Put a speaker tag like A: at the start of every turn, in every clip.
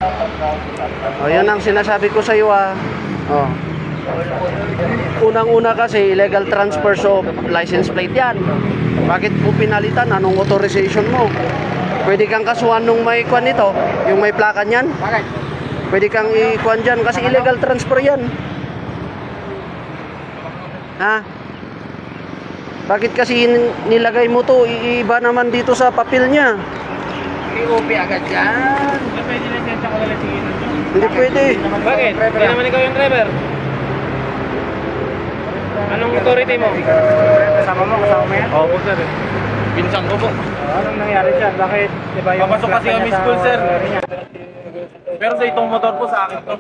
A: O, yan ang sinasabi ko sa iyo Oh. Unang-una kasi illegal transfers of license plate yan. Bakit mo pinalitan? Anong authorization mo? Pwede kang kasuhan nung may kwan nito, yung may plaka niyan. Pwede kang i-kwan dyan kasi illegal transfer yan. Ha? Bakit kasi nilagay mo to? Iiba naman dito sa papel niya.
B: I-OP agad yan. Pwede lisensya ko na lisensya.
A: Hindi pwede.
B: Bakit? Hindi naman ikaw yung driver. Anong authority mo? Kasama mo yan? Oo sir. Pinsang ko po. Anong nangyari dyan? Bakit? Diba yung papasok kasi kami school sir. Pero sa itong motor po sa akin to.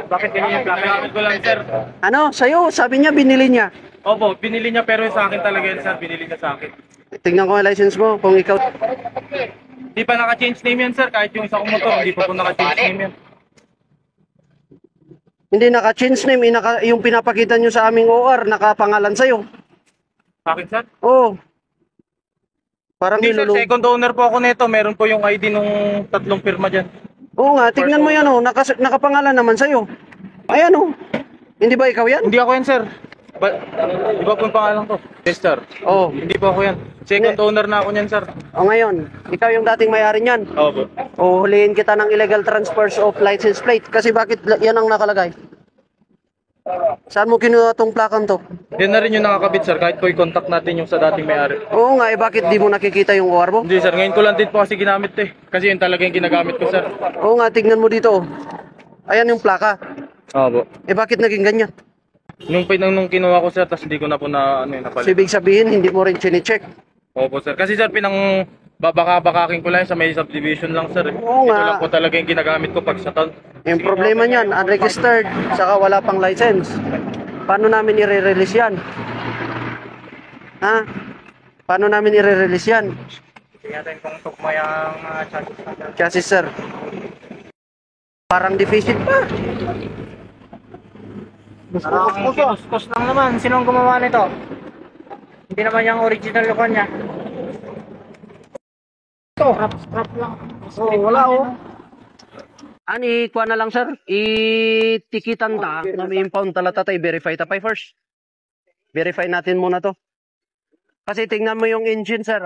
B: Bakit ganyan yung plaka? Gamit ko lang sir.
A: Ano? Sa'yo? Sabi niya binili niya.
B: Opo, binili niya pero sa akin talaga yun sir. Binili niya sa akin.
A: Tingnan ko ang license mo kung ikaw.
B: Hindi pa naka-change name yan sir. Kahit yung isa kong motor, hindi pa po naka-change name yan.
A: Hindi naka-change name, yung pinapakita nyo sa aming OR, nakapangalan sa'yo.
B: Bakit sir?
A: Oo. Parang
B: Hindi sir, second owner po ako nito. Meron po yung ID nung tatlong pirma dyan.
A: Oo nga, tingnan mo yan nakapangalan naman sa'yo. Ayan Hindi ba ikaw yan?
B: Hindi ako yan sir. Di ba po yung pangalan ko? Yes sir.
A: Oo.
B: Hindi po ako yan. Second owner na ako niyan sir.
A: O ngayon, ikaw yung dating may-ari niyan.
B: Opo.
A: O huliin kita ng illegal transfers of license plate. Kasi bakit yan ang nakalagay? Saan mo kinuha tong plakang to?
B: Yan na rin yung nakakabit sir. Kahit po i-contact natin yung sa dating may-ari.
A: Oo nga, bakit di mo nakikita yung OR mo?
B: Hindi sir, ngayon ko lang din po kasi ginamit eh. Kasi yun talaga yung ginagamit ko sir.
A: Oo nga, tignan mo dito. Ayan yung plaka.
B: Opo.
A: Bakit naging ganyan?
B: Nung kinuha ko sir, tapos hindi ko na po napalit.
A: So, ibig sabihin, hindi mo rin chine-check.
B: Opo sir. Kasi sir, babaka-bakaking ko lang sa may subdivision lang sir.
A: Oo nga.
B: Ito lang po talaga yung ginagamit ko pag sa town.
A: Yung problema niyan, unregistered, saka wala pang license. Paano namin i-release yan? Ha? Paano namin i-release yan?
B: Tingnan natin kung tukmayang chassis.
A: Chassis, sir. Parang deficit pa.
B: Kuskus lang naman. Sino ang gumawa nito? Hindi naman yung original look niya. Ito, scrap lang.
A: Wala Ani, kuha na lang, sir. Itikitan ta na may impound talata tayo. Verify ta pa first. Verify natin muna to. Kasi tingnan mo yung engine, sir.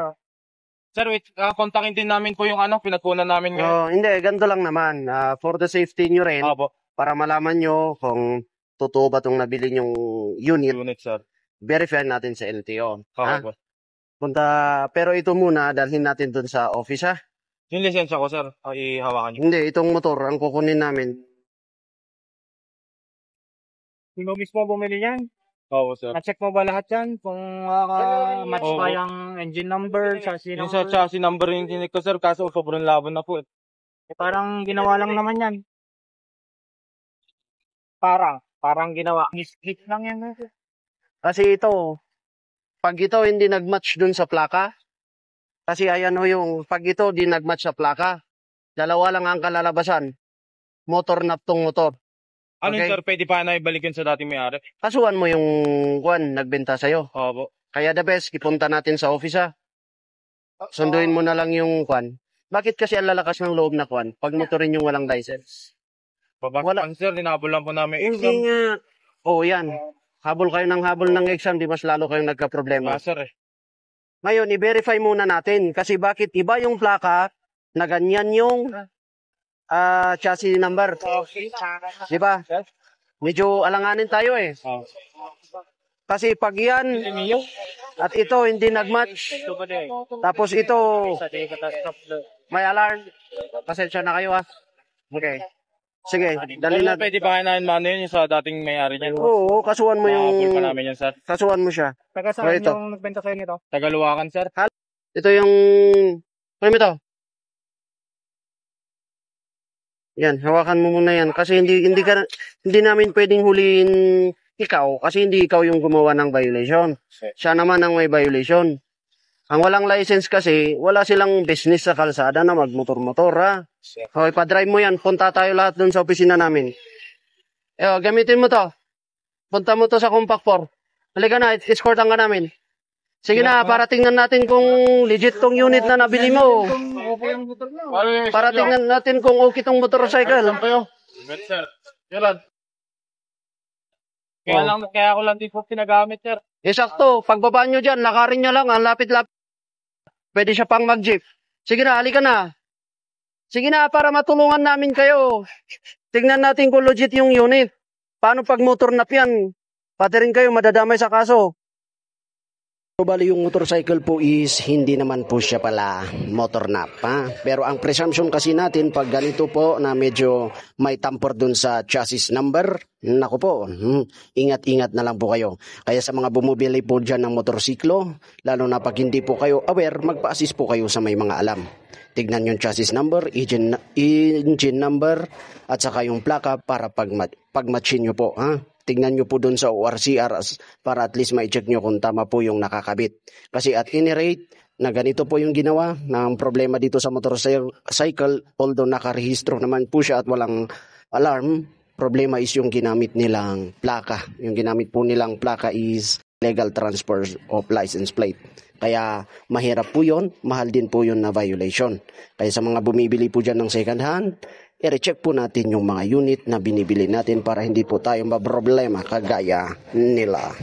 B: Sir, wait. Kontakin din namin po yung pinagkunan namin ngayon.
A: Hindi, ganito lang naman. For the safety nyo rin,
B: Opo.
A: para malaman nyo kung totoo ba itong nabili yung unit,
B: Sir.
A: verify natin sa LTO.
B: Opo.
A: Pero ito muna, dalhin natin dun sa office, ha?
B: Yung lisensya ko, sir, ihawakan niyo.
A: Hindi, itong motor, ang kukunin namin.
B: Ikaw mismo bumili yan? Oo, sir. Na-check mo ba lahat yan? Kung match pa yung engine number, chassis number? Yung sa chassis number yung tinik ko, sir, kaso sobrang laban na po. Parang ginawa lang naman yan. Parang ginawa. Hit lang yan.
A: Kasi pag ito hindi nag-match dun sa plaka, kasi ayan yung pag ito di nag-match sa plaka, dalawa lang ang kalalabasan. Motor na tong motor.
B: Ano okay? Sir, pwede pa na ibalik yun sa dating may-ari?
A: Kasuhan mo yung nagbenta sa'yo.
B: Opo.
A: Kaya the best, ipunta natin sa office, ha? Sunduin mo na lang yung Bakit kasi ang lalakas ng loob na pag motorin yung walang license?
B: Wala. Sir, linabol lang po namin exam.
A: Hindi nga. Yan. Habol kayo ng exam, di mas lalo kayong nagka-problema.
B: Sir
A: Ngayon, i-verify muna natin. Kasi bakit iba yung plaka na ganyan yung chassis number. Di ba? Medyo alanganin tayo eh. Kasi pag yan at ito hindi nag-match, tapos ito may alarm, pasensya na kayo, ha? Okay. Sige, dali na.
B: Pwede pa kayo na yun sa dating may-ari niyan?
A: Oo, kasuhan mo yung...
B: pa namin yan, sir.
A: Kasuhan mo siya.
B: Taga saan yung nagbenta sa'yo nito? Tagaluwakan, sir.
A: Ito yung... Ano ito? Yan, hawakan mo muna yan. Kasi hindi namin pwedeng huliin ikaw kasi hindi ikaw yung gumawa ng violation. Siya naman ang may violation. Ang walang license kasi, wala silang business sa kalsada na magmotor-motor, ha? Okay, pa-drive mo yan. Punta tayo lahat dun sa opisina namin. Gamitin mo to. Punta mo to sa Compact 4. Halika na, escortan ka namin. Sige na, para tingnan natin kung legit tong unit na nabili mo. Para tingnan natin kung okay tong motorcycle.
B: Sir. Kailan? Kaya ako lang din po pinagamit, sir.
A: Sakto, pagbaba nyo dyan, lakarin nyo lang, ang lapit-lapit. Pwede siya pang mag-jeep. Sige na, halika na. Sige na, para matulungan namin kayo. Tingnan natin kung legit yung unit. Paano pag motor nap yan? Pati rin kayo madadamay sa kaso. So, bali yung motorcycle po is hindi naman po siya pala motor nap. Ha? Pero ang presumption kasi natin pag ganito po na medyo may tamper dun sa chassis number, naku po, ingat-ingat na lang po kayo. Kaya sa mga bumibili po dyan ng motorsiklo, lalo na pag hindi po kayo aware, magpa-assist po kayo sa may mga alam. Tignan yung chassis number, engine number, at saka yung plaka para pag-matchin nyo po. Ha? Tignan nyo po dun sa ORCR para at least ma-check nyo kung tama po yung nakakabit. Kasi at any rate, na ganito po yung ginawa, na ang problema dito sa motorcycle, although nakarehistro naman po siya at walang alarm, problema is yung ginamit nilang plaka. Yung ginamit po nilang plaka is legal transfer of license plate. Kaya mahirap po yun, mahal din po yun na violation. Kaya sa mga bumibili po dyan ng second hand, i-recheck po natin yung mga unit na binibili natin para hindi po tayo maproblema kagaya nila.